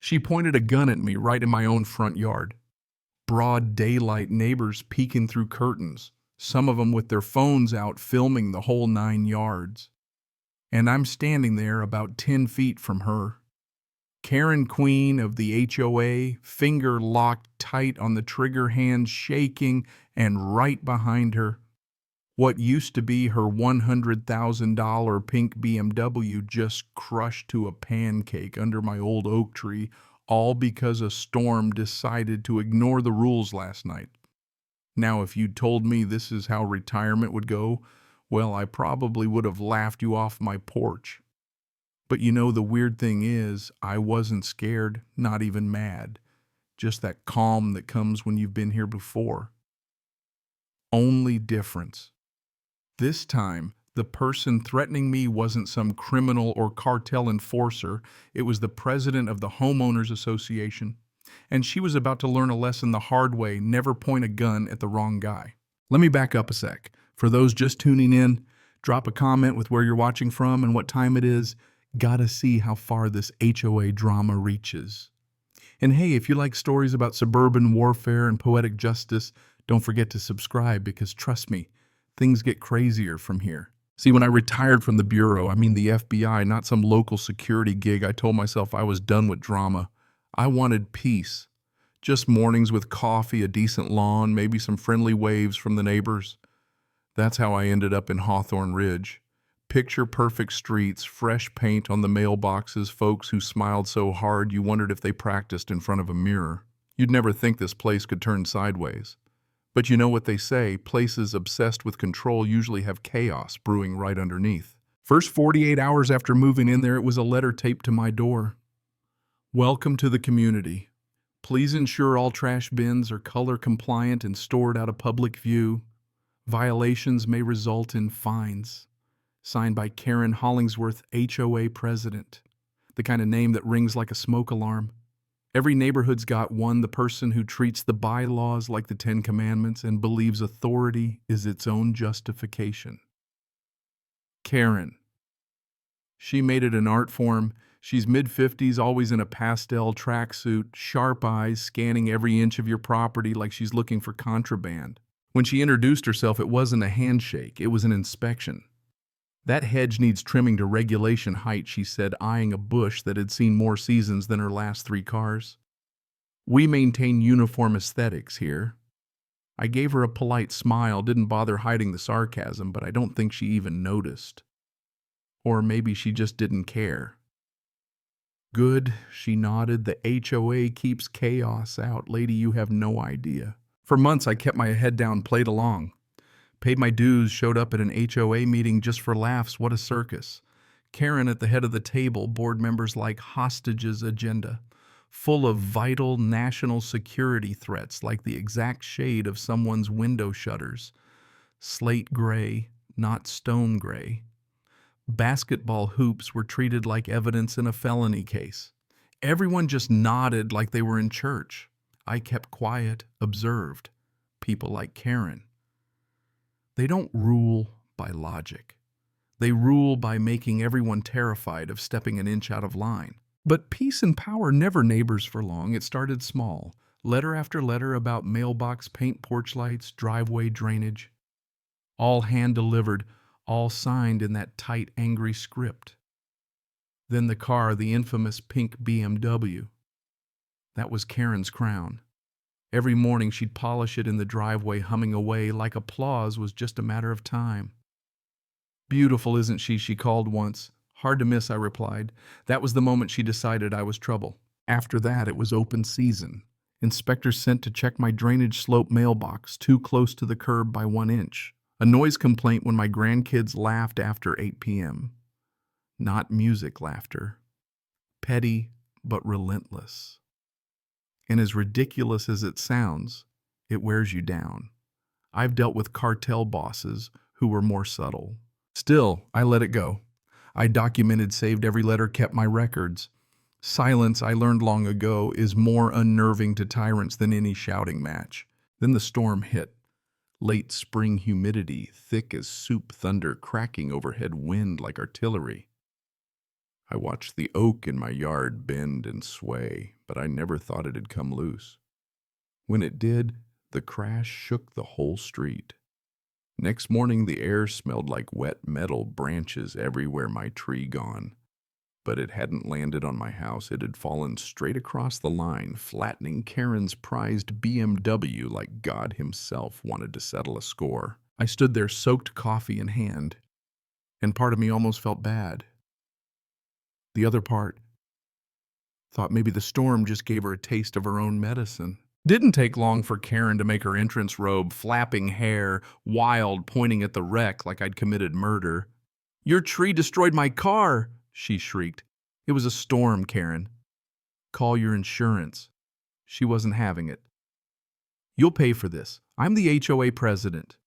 She pointed a gun at me right in my own front yard. Broad daylight, neighbors peeking through curtains, some of them with their phones out filming the whole 9 yards. And I'm standing there about 10 feet from her. Karen Queen of the HOA, finger locked tight on the trigger, hand shaking, and right behind her, what used to be her $100,000 pink BMW just crushed to a pancake under my old oak tree, all because a storm decided to ignore the rules last night. Now, if you'd told me this is how retirement would go, well, I probably would have laughed you off my porch. But you know, the weird thing is, I wasn't scared, not even mad. Just that calm that comes when you've been here before. Only difference. This time, the person threatening me wasn't some criminal or cartel enforcer. It was the president of the Homeowners Association. And she was about to learn a lesson the hard way: never point a gun at the wrong guy. Let me back up a sec. For those just tuning in, drop a comment with where you're watching from and what time it is. Gotta see how far this HOA drama reaches. And hey, if you like stories about suburban warfare and poetic justice, don't forget to subscribe, because trust me, things get crazier from here. See, when I retired from the Bureau, I mean the FBI, not some local security gig, I told myself I was done with drama. I wanted peace. Just mornings with coffee, a decent lawn, maybe some friendly waves from the neighbors. That's how I ended up in Hawthorne Ridge. Picture-perfect streets, fresh paint on the mailboxes, folks who smiled so hard you wondered if they practiced in front of a mirror. You'd never think this place could turn sideways. But you know what they say, places obsessed with control usually have chaos brewing right underneath. First 48 hours after moving in there, it was a letter taped to my door. Welcome to the community. Please ensure all trash bins are color compliant and stored out of public view. Violations may result in fines. Signed by Karen Hollingsworth, HOA president. The kind of name that rings like a smoke alarm. Every neighborhood's got one, the person who treats the bylaws like the 10 Commandments and believes authority is its own justification. Karen. She made it an art form. She's mid-50s, always in a pastel tracksuit, sharp eyes, scanning every inch of your property like she's looking for contraband. When she introduced herself, it wasn't a handshake, it was an inspection. That hedge needs trimming to regulation height, she said, eyeing a bush that had seen more seasons than her last 3 cars. We maintain uniform aesthetics here. I gave her a polite smile, didn't bother hiding the sarcasm, but I don't think she even noticed. Or maybe she just didn't care. Good, she nodded. The HOA keeps chaos out. Lady, you have no idea. For months I kept my head down, played along. Paid my dues, showed up at an HOA meeting just for laughs. What a circus. Karen at the head of the table, board members like hostages agenda, full of vital national security threats like the exact shade of someone's window shutters. Slate gray, not stone gray. Basketball hoops were treated like evidence in a felony case. Everyone just nodded like they were in church. I kept quiet, observed. People like Karen. They don't rule by logic. They rule by making everyone terrified of stepping an inch out of line. But peace and power never neighbors for long. It started small. Letter after letter about mailbox paint, porch lights, driveway drainage. All hand-delivered, all signed in that tight, angry script. Then the car, the infamous pink BMW. That was Karen's crown. Every morning she'd polish it in the driveway, humming away like applause was just a matter of time. Beautiful, isn't she? She called once. Hard to miss, I replied. That was the moment she decided I was trouble. After that, it was open season. Inspectors sent to check my drainage slope mailbox, too close to the curb by 1 inch. A noise complaint when my grandkids laughed after 8 p.m. Not music laughter. Petty, but relentless. And as ridiculous as it sounds, it wears you down. I've dealt with cartel bosses who were more subtle. Still, I let it go. I documented, saved every letter, kept my records. Silence, I learned long ago, is more unnerving to tyrants than any shouting match. Then the storm hit. Late spring humidity, thick as soup thunder, cracking overhead wind like artillery. I watched the oak in my yard bend and sway, but I never thought it'd come loose. When it did, the crash shook the whole street. Next morning, the air smelled like wet metal, branches everywhere, my tree gone. But it hadn't landed on my house. It had fallen straight across the line, flattening Karen's prized BMW like God himself wanted to settle a score. I stood there, soaked coffee in hand, and part of me almost felt bad. The other part thought maybe the storm just gave her a taste of her own medicine. Didn't take long for Karen to make her entrance robe, flapping hair, wild, pointing at the wreck like I'd committed murder. "Your tree destroyed my car!" she shrieked. "It was a storm, Karen. Call your insurance." She wasn't having it. "You'll pay for this. I'm the HOA president."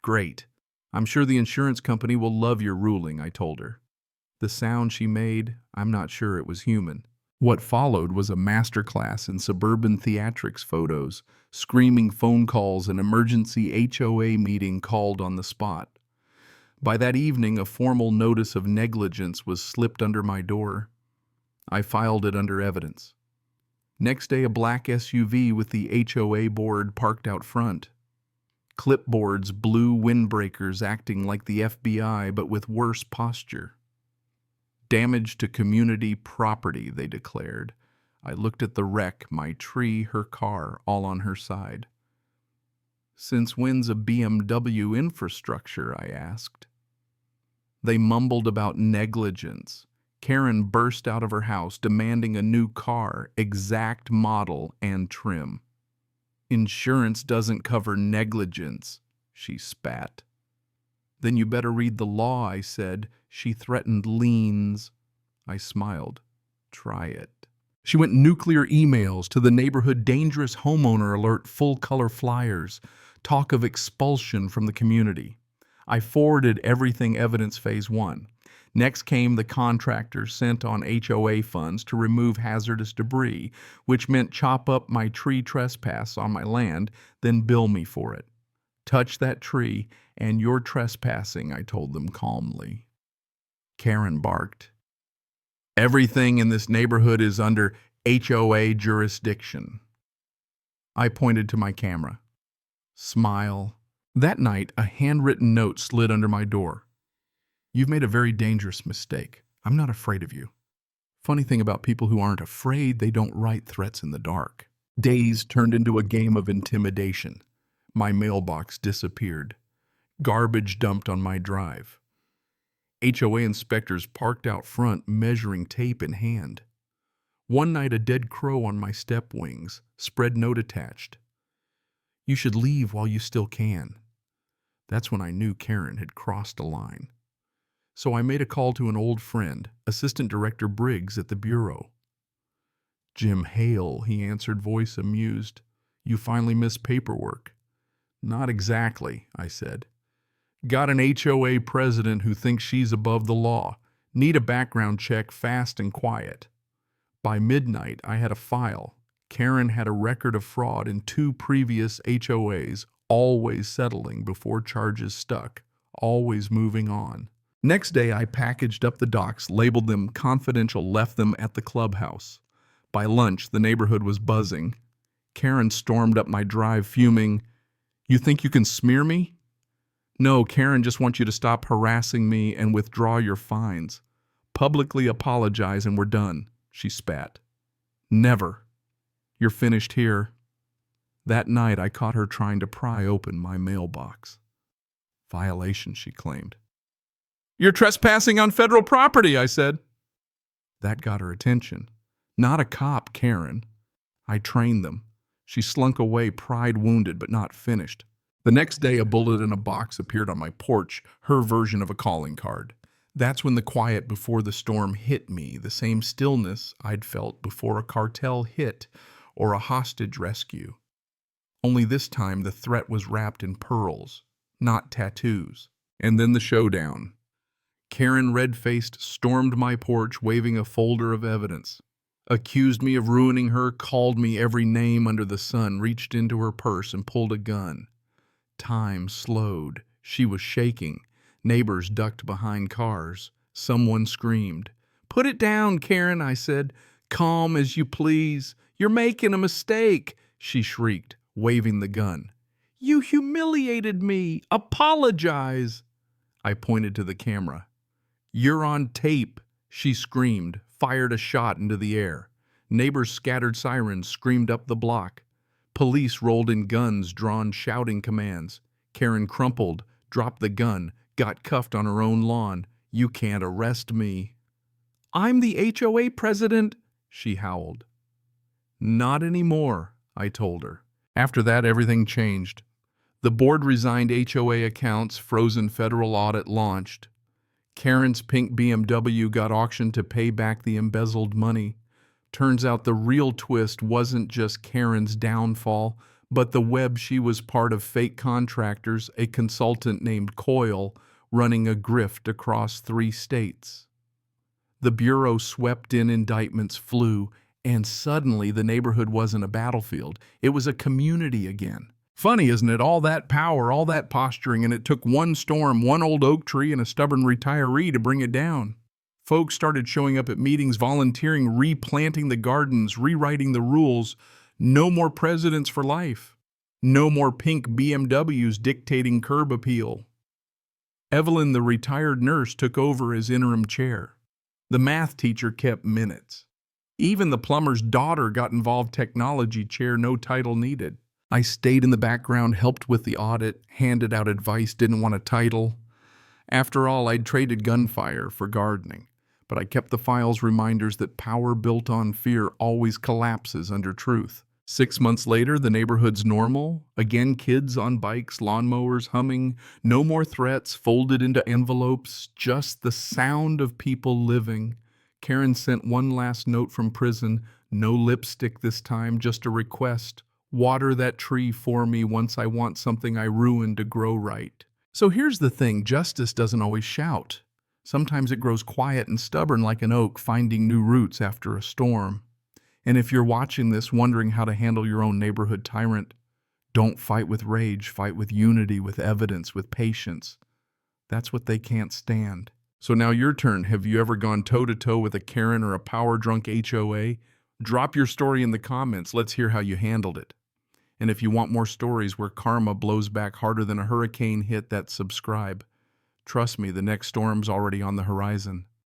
"Great. I'm sure the insurance company will love your ruling," I told her. The sound she made, I'm not sure it was human. What followed was a masterclass in suburban theatrics photos, screaming phone calls, an emergency HOA meeting called on the spot. By that evening, a formal notice of negligence was slipped under my door. I filed it under evidence. Next day, a black SUV with the HOA board parked out front. Clipboards, blue windbreakers acting like the FBI, but with worse posture. "Damage to community property," they declared. I looked at the wreck, my tree, her car, all on her side. "Since when's a BMW infrastructure?" I asked. They mumbled about negligence. Karen burst out of her house demanding a new car, exact model and trim. "Insurance doesn't cover negligence," she spat. "Then you better read the law," I said. She threatened liens. I smiled. "Try it." She went nuclear emails to the neighborhood, dangerous homeowner alert, full-color flyers, talk of expulsion from the community. I forwarded everything evidence phase 1. Next came the contractor sent on HOA funds to remove hazardous debris, which meant chop up my tree trespass on my land, then bill me for it. "Touch that tree, and you're trespassing," I told them calmly. Karen barked. "Everything in this neighborhood is under HOA jurisdiction." I pointed to my camera. Smile. That night, a handwritten note slid under my door. "You've made a very dangerous mistake. I'm not afraid of you." Funny thing about people who aren't afraid, they don't write threats in the dark. Days turned into a game of intimidation. My mailbox disappeared. Garbage dumped on my drive. HOA inspectors parked out front, measuring tape in hand. One night, a dead crow on my step wings, spread note attached. "You should leave while you still can." That's when I knew Karen had crossed a line. So I made a call to an old friend, Assistant Director Briggs at the Bureau. "Jim Hale," he answered, voice amused. "You finally missed paperwork." "Not exactly," I said. "Got an HOA president who thinks she's above the law. Need a background check fast and quiet." By midnight, I had a file. Karen had a record of fraud in 2 previous HOAs, always settling before charges stuck, always moving on. Next day, I packaged up the docs, labeled them confidential, left them at the clubhouse. By lunch, the neighborhood was buzzing. Karen stormed up my drive, fuming. "You think you can smear me?" "No, Karen just wants you to stop harassing me and withdraw your fines. Publicly apologize and we're done," she spat. "Never. You're finished here." That night, I caught her trying to pry open my mailbox. "Violation," she claimed. "You're trespassing on federal property," I said. That got her attention. "Not a cop, Karen." I trained them. She slunk away, pride wounded but not finished. The next day, a bullet in a box appeared on my porch, her version of a calling card. That's when the quiet before the storm hit me, the same stillness I'd felt before a cartel hit or a hostage rescue. Only this time the threat was wrapped in pearls, not tattoos. And then the showdown. Karen, red-faced, stormed my porch, waving a folder of evidence. Accused me of ruining her, called me every name under the sun, reached into her purse and pulled a gun. Time slowed. She was shaking. Neighbors ducked behind cars. Someone screamed. "Put it down, Karen," I said. "Calm as you please. You're making a mistake," she shrieked, waving the gun. "You humiliated me. Apologize." I pointed to the camera. "You're on tape," she screamed, fired a shot into the air. Neighbors scattered sirens, screamed up the block. Police rolled in guns drawn, shouting commands. Karen crumpled, dropped the gun, got cuffed on her own lawn. "You can't arrest me." "I'm the HOA president," she howled. "Not anymore," I told her. After that, everything changed. The board resigned HOA accounts, frozen federal audit launched. Karen's pink BMW got auctioned to pay back the embezzled money. Turns out the real twist wasn't just Karen's downfall, but the web she was part of fake contractors, a consultant named Coyle, running a grift across 3 states. The Bureau swept in, indictments flew, and suddenly the neighborhood wasn't a battlefield. It was a community again. Funny, isn't it? All that power, all that posturing, and it took one storm, one old oak tree, and a stubborn retiree to bring it down. Folks started showing up at meetings, volunteering, replanting the gardens, rewriting the rules. No more presidents for life. No more pink BMWs dictating curb appeal. Evelyn, the retired nurse, took over as interim chair. The math teacher kept minutes. Even the plumber's daughter got involved, technology chair, no title needed. I stayed in the background, helped with the audit, handed out advice, didn't want a title. After all, I'd traded gunfire for gardening, but I kept the files, reminders that power built on fear always collapses under truth. 6 months later, the neighborhood's normal. Again, kids on bikes, lawnmowers humming, no more threats folded into envelopes, just the sound of people living. Karen sent one last note from prison, no lipstick this time, just a request. "Water that tree for me once I want something I ruined to grow right." So here's the thing, justice doesn't always shout. Sometimes it grows quiet and stubborn like an oak finding new roots after a storm. And if you're watching this wondering how to handle your own neighborhood tyrant, don't fight with rage, fight with unity, with evidence, with patience. That's what they can't stand. So now your turn. Have you ever gone toe-to-toe with a Karen or a power-drunk HOA? Drop your story in the comments. Let's hear how you handled it. And if you want more stories where karma blows back harder than a hurricane, hit that subscribe. Trust me, the next storm's already on the horizon.